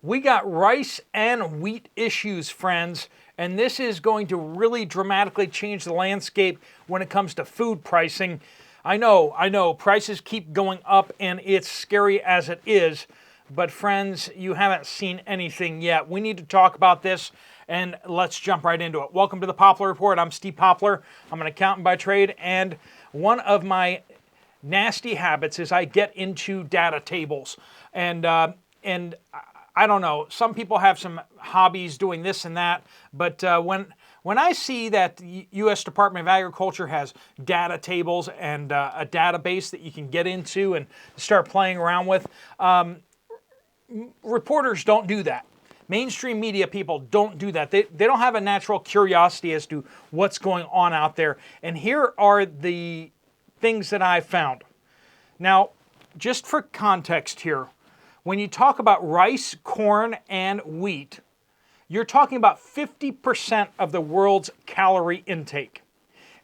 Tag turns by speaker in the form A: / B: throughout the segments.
A: We got rice and wheat issues, friends, and this is going to really dramatically change the landscape when it comes to food pricing. I know, prices keep going up and it's scary as it is, but friends, you haven't seen anything yet. We need to talk about this, and let's jump right into it. Welcome to the Poplar Report. I'm Steve Poplar. I'm an accountant by trade, and one of my nasty habits is I get into data tables, and I don't know, some people have some hobbies doing this and that, but when I see that the U.S. Department of Agriculture has data tables and a database that you can get into and start playing around with, reporters don't do that. Mainstream media people don't do that. They don't have a natural curiosity as to what's going on out there. And here are the things that I found. Now, just for context here, when you talk about rice, corn, and wheat, you're talking about 50% of the world's calorie intake.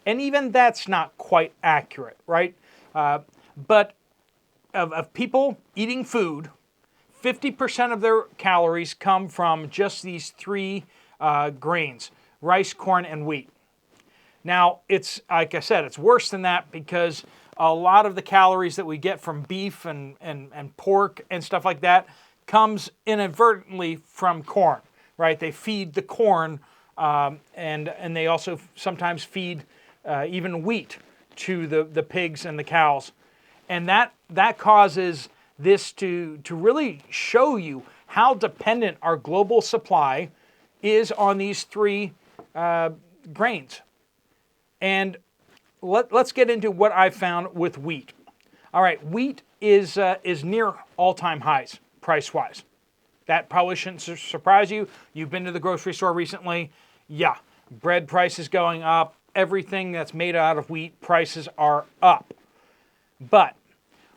A: And even that's not quite accurate, right? But of people eating food, 50% of their calories come from just these three grains: rice, corn, and wheat. Now, it's, like I said, it's worse than that because a lot of the calories that we get from beef and pork and stuff like that comes inadvertently from corn, right? They feed the corn and they also sometimes feed even wheat to the pigs and the cows. And that causes this to really show you how dependent our global supply is on these three grains. And let's get into what I found with wheat. All right, wheat is near all-time highs, price-wise. That probably shouldn't surprise you. You've been to the grocery store recently. Yeah, bread prices going up. Everything that's made out of wheat, prices are up. But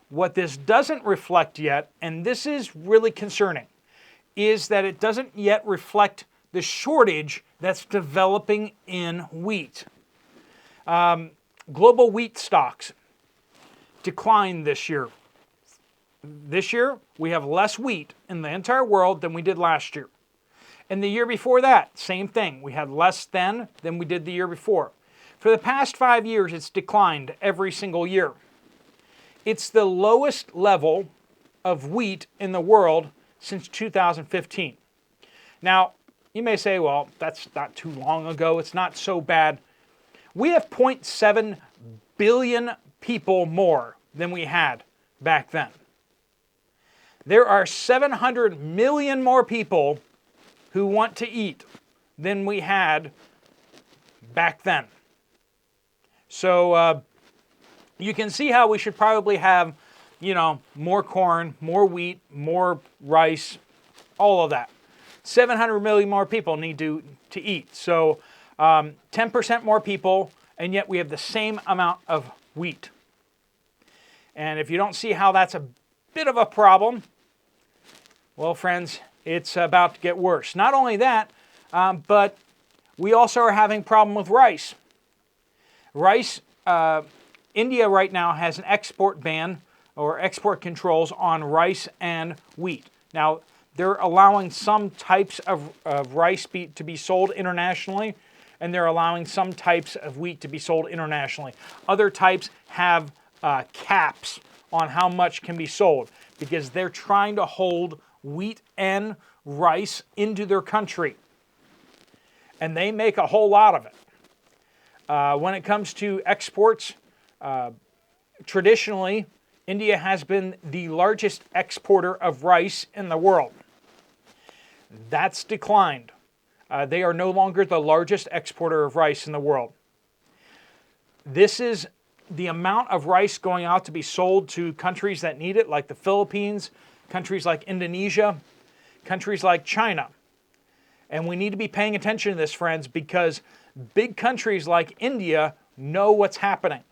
A: what this doesn't reflect yet, and this is really concerning, is that it doesn't yet reflect the shortage that's developing in wheat. Global wheat stocks declined this year. This year, we have less wheat in the entire world than we did last year. And the year before that, same thing. We had less than we did the year before. For the past 5 years, it's declined every single year. It's the lowest level of wheat in the world since 2015. Now, you may say, well, that's not too long ago. It's not so bad. We have 0.7 billion people more than we had back then. There are 700 million more people who want to eat than we had back then. So you can see how we should probably have, more corn, more wheat, more rice, all of that. 700 million more people need to eat. So 10% more people, and yet we have the same amount of wheat. And if you don't see how that's a bit of a problem, well, friends, it's about to get worse. Not only that, but we also are having a problem with rice. Rice, India right now has an export ban or export controls on rice and wheat. Now, they're allowing some types of rice to be sold internationally, and they're allowing some types of wheat to be sold internationally. Other types have caps on how much can be sold because they're trying to hold wheat and rice into their country. And they make a whole lot of it. When it comes to exports, traditionally, India has been the largest exporter of rice in the world. That's declined. They are no longer the largest exporter of rice in the world. This is the amount of rice going out to be sold to countries that need it, like the Philippines, countries like Indonesia, countries like China. And we need to be paying attention to this, friends, because big countries like India know what's happening.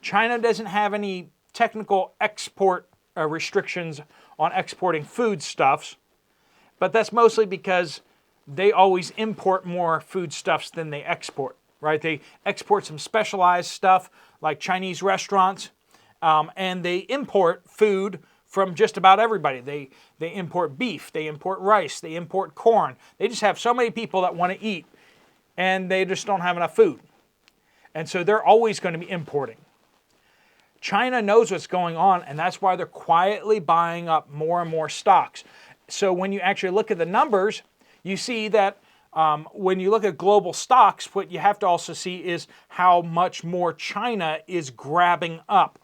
A: China doesn't have any technical export restrictions on exporting foodstuffs, but that's mostly because they always import more foodstuffs than they export, right? They export some specialized stuff like Chinese restaurants, and they import food from just about everybody. They import beef, they import rice, they import corn. They just have so many people that want to eat, and they just don't have enough food. And so they're always going to be importing. China knows what's going on, and that's why they're quietly buying up more and more stocks. So when you actually look at the numbers, you see that when you look at global stocks, what you have to also see is how much more China is grabbing up.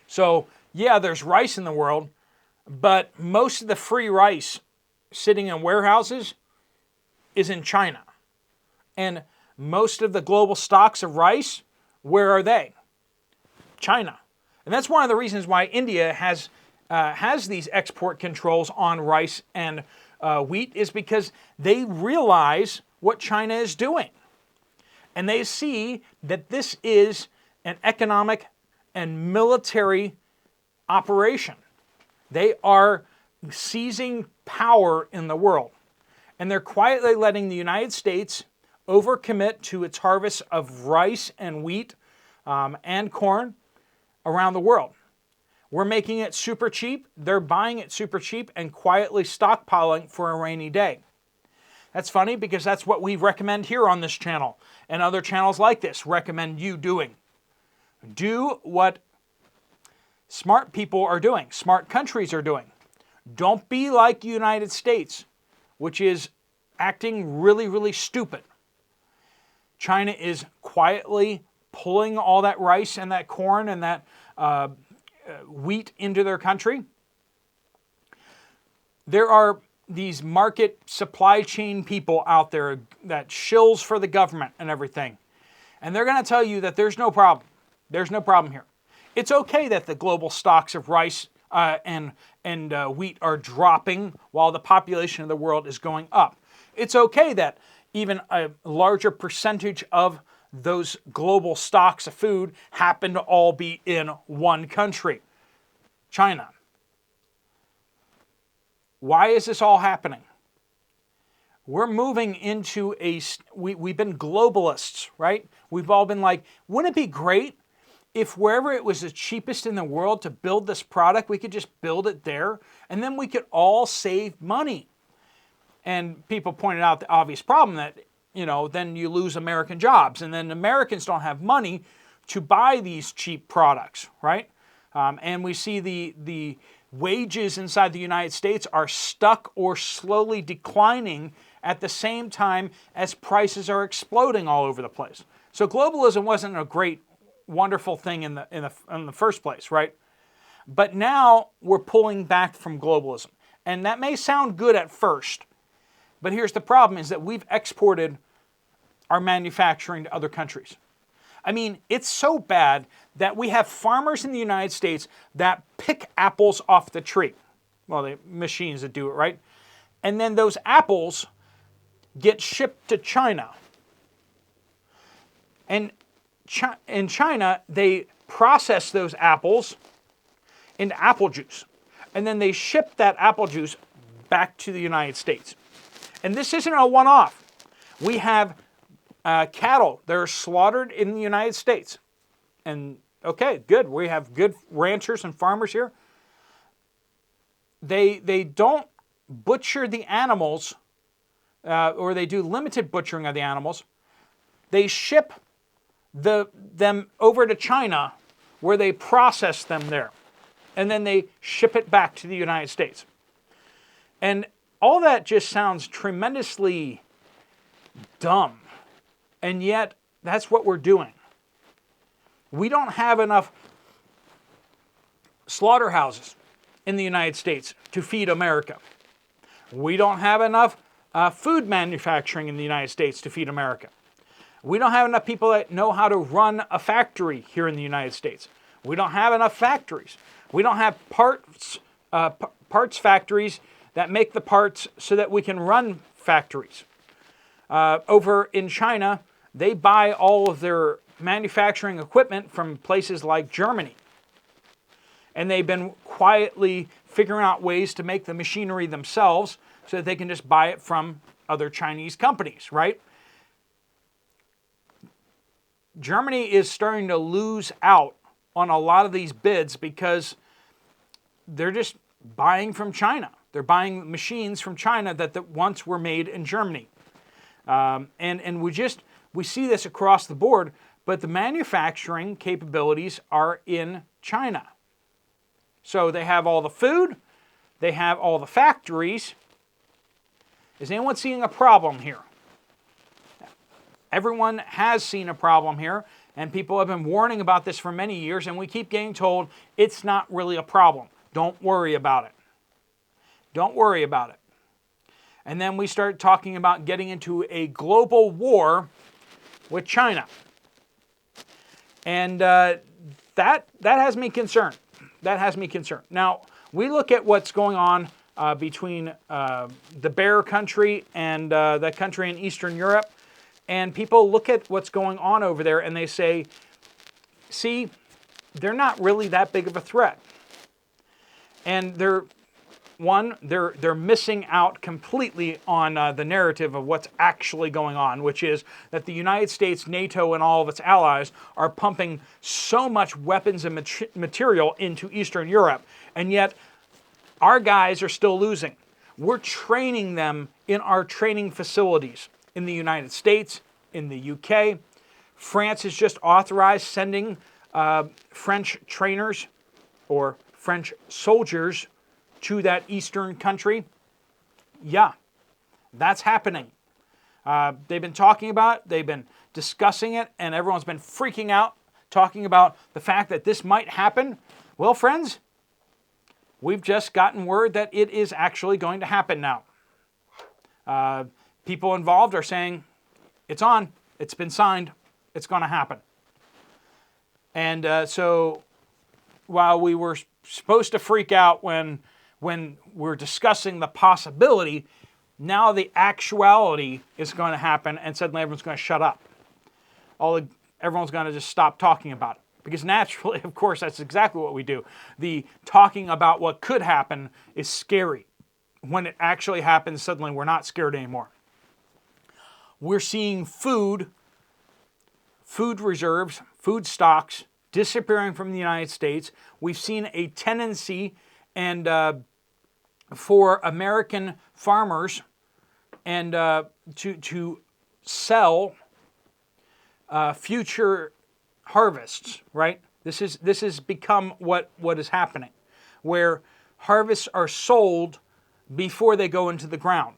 A: So, yeah, there's rice in the world, but most of the free rice sitting in warehouses is in China. And most of the global stocks of rice, where are they? China. And that's one of the reasons why India has these export controls on rice and wheat, is because they realize what China is doing. And they see that this is an economic and military operation. They are seizing power in the world. And they're quietly letting the United States overcommit to its harvest of rice and wheat and corn around the world. We're making it super cheap. They're buying it super cheap and quietly stockpiling for a rainy day. That's funny because that's what we recommend here on this channel, and other channels like this recommend you doing. Do what smart people are doing, smart countries are doing. Don't be like the United States, which is acting really, really stupid. China is quietly pulling all that rice and that corn and that wheat into their country. There are these market supply chain people out there that shills for the government and everything. And they're going to tell you that there's no problem. There's no problem here. It's okay that the global stocks of rice and wheat are dropping while the population of the world is going up. It's okay that even a larger percentage of those global stocks of food happen to all be in one country, China. Why is this all happening? We're moving into we've been globalists, right? We've all been like, wouldn't it be great if wherever it was the cheapest in the world to build this product, we could just build it there, and then we could all save money. And people pointed out the obvious problem that, then you lose American jobs, and then Americans don't have money to buy these cheap products, right? And we see the wages inside the United States are stuck or slowly declining at the same time as prices are exploding all over the place. So globalism wasn't a great, wonderful thing in the first place, right? But now we're pulling back from globalism. And that may sound good at first, but here's the problem, is that we've exported our manufacturing to other countries. I mean, it's so bad that we have farmers in the United States that pick apples off the tree. Well, the machines that do it, right? And then those apples get shipped to China. And in China, they process those apples into apple juice. And then they ship that apple juice back to the United States. And this isn't a one-off. We have cattle that are slaughtered in the United States. And okay, good. We have good ranchers and farmers here. They don't butcher the animals, or they do limited butchering of the animals. They ship them over to China, where they process them there. And then they ship it back to the United States. And all that just sounds tremendously dumb. And yet, that's what we're doing. We don't have enough slaughterhouses in the United States to feed America. We don't have enough food manufacturing in the United States to feed America. We don't have enough people that know how to run a factory here in the United States. We don't have enough factories. We don't have parts factories that make the parts so that we can run factories. Over in China, they buy all of their manufacturing equipment from places like Germany. And they've been quietly figuring out ways to make the machinery themselves so that they can just buy it from other Chinese companies, right? Germany is starting to lose out on a lot of these bids because they're just buying from China. They're buying machines from China that once were made in Germany. And we see this across the board, but the manufacturing capabilities are in China. So they have all the food, they have all the factories. Is anyone seeing a problem here? Everyone has seen a problem here, and people have been warning about this for many years, and we keep getting told it's not really a problem. Don't worry about it. Don't worry about it. And then we start talking about getting into a global war with China. And that has me concerned. That has me concerned. Now, we look at what's going on between the Bear country and that country in Eastern Europe, and people look at what's going on over there and they say, see, they're not really that big of a threat. And they're missing out completely on the narrative of what's actually going on, which is that the United States, NATO, and all of its allies are pumping so much weapons and material into Eastern Europe, and yet our guys are still losing. We're training them in our training facilities in the United States, in the UK. France has just authorized sending French trainers or French soldiers to that eastern country. Yeah, that's happening. They've been talking about it, they've been discussing it, and everyone's been freaking out, talking about the fact that this might happen. Well, friends, we've just gotten word that it is actually going to happen now. People involved are saying, it's on, it's been signed, it's going to happen. And so while we were supposed to freak out when we're discussing the possibility, now the actuality is going to happen, and suddenly everyone's going to shut up. Everyone's going to just stop talking about it. Because naturally, of course, that's exactly what we do. The talking about what could happen is scary. When it actually happens, suddenly we're not scared anymore. We're seeing food reserves, food stocks disappearing from the United States. We've seen a tendency for American farmers and to sell future harvests, right? This has become what is happening, where harvests are sold before they go into the ground.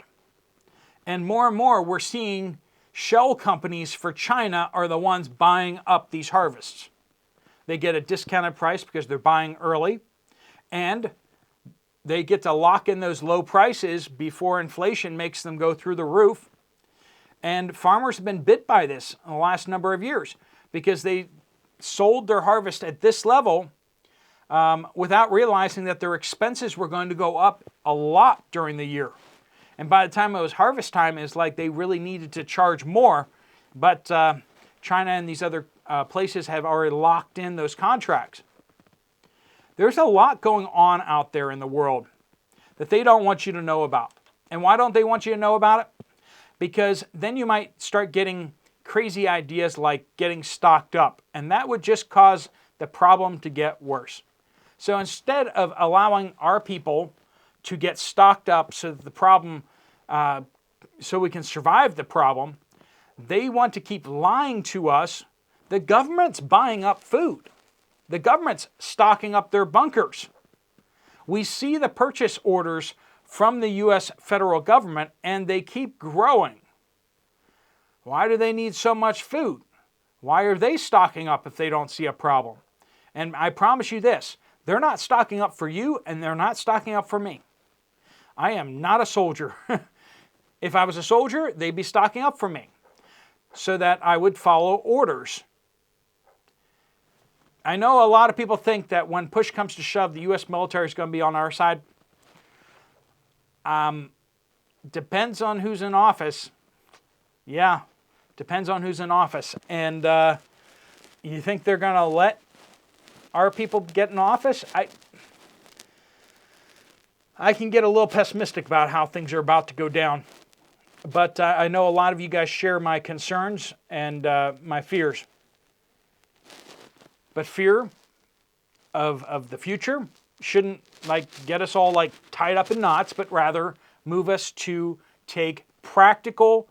A: And more we're seeing shell companies for China are the ones buying up these harvests. They get a discounted price because they're buying early, and they get to lock in those low prices before inflation makes them go through the roof. And farmers have been bit by this in the last number of years because they sold their harvest at this level without realizing that their expenses were going to go up a lot during the year. And by the time it was harvest time, it's like they really needed to charge more. But China and these other places have already locked in those contracts. There's a lot going on out there in the world that they don't want you to know about. And why don't they want you to know about it? Because then you might start getting crazy ideas like getting stocked up. And that would just cause the problem to get worse. So instead of allowing our people to get stocked up so that the problem, so we can survive the problem, they want to keep lying to us. The government's buying up food. The government's stocking up their bunkers. We see the purchase orders from the U.S. federal government, and they keep growing. Why do they need so much food? Why are they stocking up if they don't see a problem? And I promise you this, they're not stocking up for you, and they're not stocking up for me. I am not a soldier. If I was a soldier, they'd be stocking up for me so that I would follow orders. I know a lot of people think that when push comes to shove, the U.S. military is going to be on our side. Depends on who's in office. Yeah, depends on who's in office. And you think they're going to let our people get in office? I can get a little pessimistic about how things are about to go down. But I know a lot of you guys share my concerns and my fears. But fear of the future shouldn't like get us all like tied up in knots, but rather move us to take practical,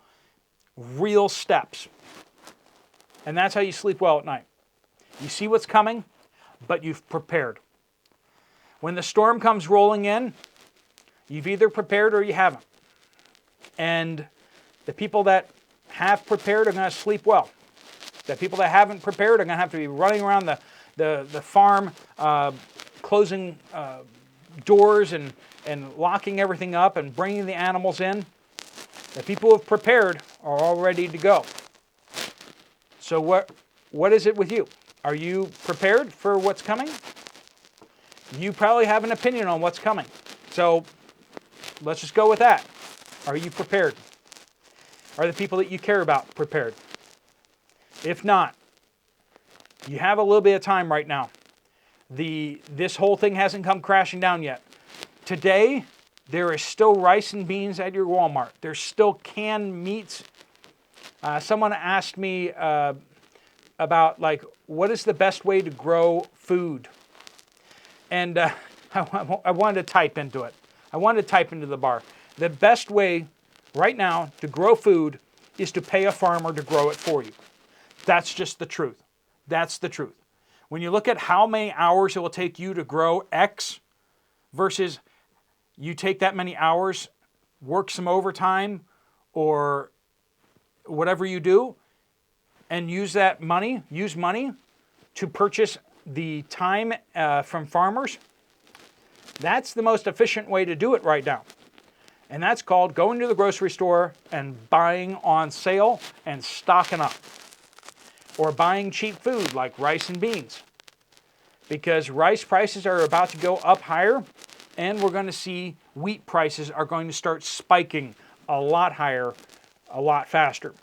A: real steps. And that's how you sleep well at night. You see what's coming, but you've prepared. When the storm comes rolling in, you've either prepared or you haven't. And the people that have prepared are going to sleep well. The people that haven't prepared are going to have to be running around the farm, closing doors and locking everything up and bringing the animals in. The people who have prepared are all ready to go. So what is it with you? Are you prepared for what's coming? You probably have an opinion on what's coming. So let's just go with that. Are you prepared? Are the people that you care about prepared? If not, you have a little bit of time right now. This whole thing hasn't come crashing down yet. Today, there is still rice and beans at your Walmart. There's still canned meats. Someone asked me about, like, what is the best way to grow food? And I wanted to type into it. I wanted to type into the bar. The best way right now to grow food is to pay a farmer to grow it for you. That's just the truth. That's the truth. When you look at how many hours it will take you to grow X versus you take that many hours, work some overtime or whatever you do, and use money to purchase the time from farmers, that's the most efficient way to do it right now. And that's called going to the grocery store and buying on sale and stocking up. Or buying cheap food like rice and beans. Because rice prices are about to go up higher, and we're going to see wheat prices are going to start spiking a lot higher, a lot faster.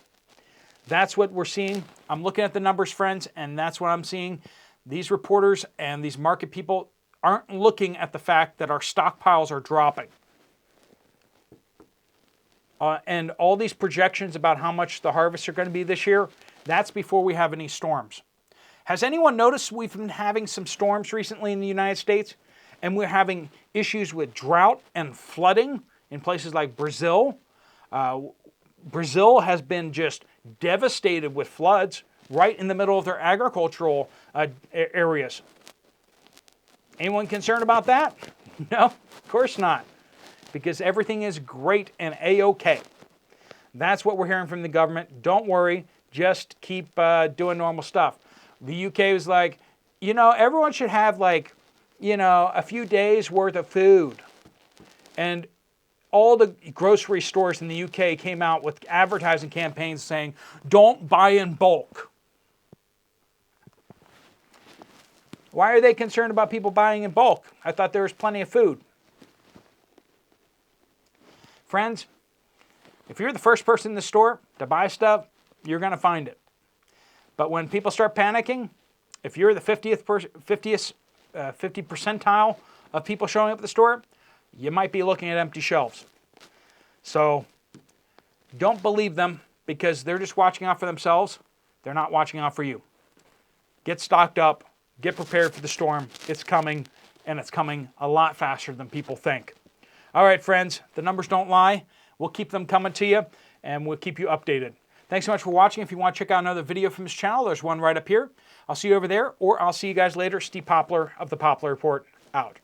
A: That's what we're seeing. I'm looking at the numbers, friends, and that's what I'm seeing. These reporters and these market people aren't looking at the fact that our stockpiles are dropping. And all these projections about how much the harvests are going to be this year, that's before we have any storms. Has anyone noticed we've been having some storms recently in the United States? And we're having issues with drought and flooding in places like Brazil. Brazil has been just devastated with floods right in the middle of their agricultural areas. Anyone concerned about that? No, of course not. Because everything is great and A-OK. That's what we're hearing from the government. Don't worry, just keep doing normal stuff. The UK was like, everyone should have a few days worth of food. And all the grocery stores in the UK came out with advertising campaigns saying, don't buy in bulk. Why are they concerned about people buying in bulk? I thought there was plenty of food. Friends, if you're the first person in the store to buy stuff, you're going to find it. But when people start panicking, if you're the 50 percentile of people showing up at the store, you might be looking at empty shelves. So don't believe them because they're just watching out for themselves. They're not watching out for you. Get stocked up. Get prepared for the storm. It's coming, and it's coming a lot faster than people think. All right, friends, the numbers don't lie. We'll keep them coming to you, and we'll keep you updated. Thanks so much for watching. If you want to check out another video from this channel, there's one right up here. I'll see you over there, or I'll see you guys later. Steve Poplar of the Poplar Report, out.